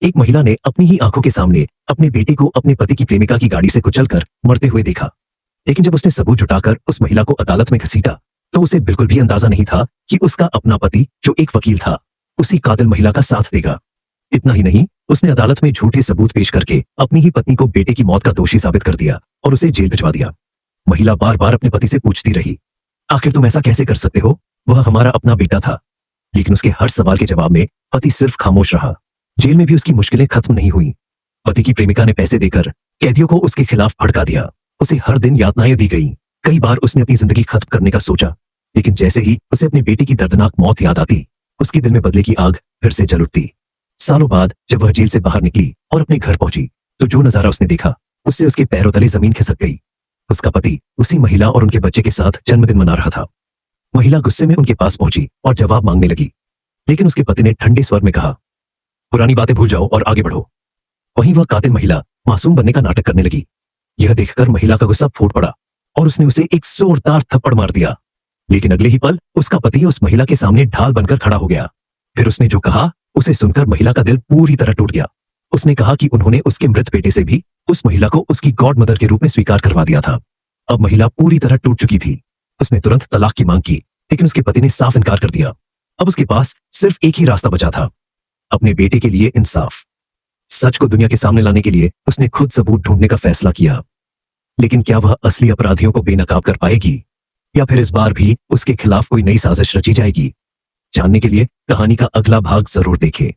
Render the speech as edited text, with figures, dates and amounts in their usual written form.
एक महिला ने अपनी ही आंखों के सामने अपने बेटे को अपने पति की प्रेमिका की गाड़ी से कुचलकर मरते हुए देखा। लेकिन जब उसने सबूत जुटाकर उस महिला को अदालत में घसीटा तो उसे बिल्कुल भी अंदाजा नहीं था कि उसका अपना पति, जो एक वकील था, उसी कातिल महिला का साथ देगा। इतना ही नहीं, उसने अदालत में झूठे सबूत पेश करके अपनी ही पत्नी को बेटे की मौत का दोषी साबित कर दिया और उसे जेल भिजवा दिया। महिला बार बार अपने पति से पूछती रही, आखिर तुम ऐसा कैसे कर सकते हो? वह हमारा अपना बेटा था। लेकिन उसके हर सवाल के जवाब में पति सिर्फ खामोश रहा। जेल में भी उसकी मुश्किलें खत्म नहीं हुई। पति की प्रेमिका ने पैसे देकर कैदियों को उसके खिलाफ भड़का दिया। उसे हर दिन यातनाएं दी गई। कई बार उसने अपनी जिंदगी खत्म करने का सोचा, लेकिन जैसे ही उसे अपने बेटे की दर्दनाक मौत याद आती, उसके दिल में बदले की आग फिर से जल उठती। सालों बाद जब वह जेल से बाहर निकली और अपने घर पहुंची तो जो नजारा उसने देखा, उससे उसके पैरों तले जमीन खिसक गई। उसका पति उसी महिला और उनके बच्चे के साथ जन्मदिन मना रहा था। महिला गुस्से में उनके पास पहुंची और जवाब मांगने लगी, लेकिन उसके पति ने ठंडे स्वर में कहा, पुरानी बातें भूल जाओ और आगे बढ़ो। वहीं वह कातिल महिला मासूम बनने का नाटक करने लगी। यह देखकर महिला का गुस्सा फूट पड़ा और उसने उसे एक जोरदार थप्पड़ मार दिया। लेकिन अगले ही पल उसका पति उस महिला के सामने ढाल बनकर खड़ा हो गया। फिर उसने जो कहा, उसे सुनकर महिला का दिल पूरी तरह टूट गया। उसने कहा कि उन्होंने उसके मृत बेटे से भी उस महिला को उसकी गॉड मदर के रूप में स्वीकार करवा दिया था। अब महिला पूरी तरह टूट चुकी थी। उसने तुरंत तलाक की मांग की, लेकिन उसके पति ने साफ इनकार कर दिया। अब उसके पास सिर्फ एक ही रास्ता बचा था, अपने बेटे के लिए इंसाफ। सच को दुनिया के सामने लाने के लिए उसने खुद सबूत ढूंढने का फैसला किया। लेकिन क्या वह असली अपराधियों को बेनकाब कर पाएगी, या फिर इस बार भी उसके खिलाफ कोई नई साजिश रची जाएगी? जानने के लिए कहानी का अगला भाग जरूर देखें।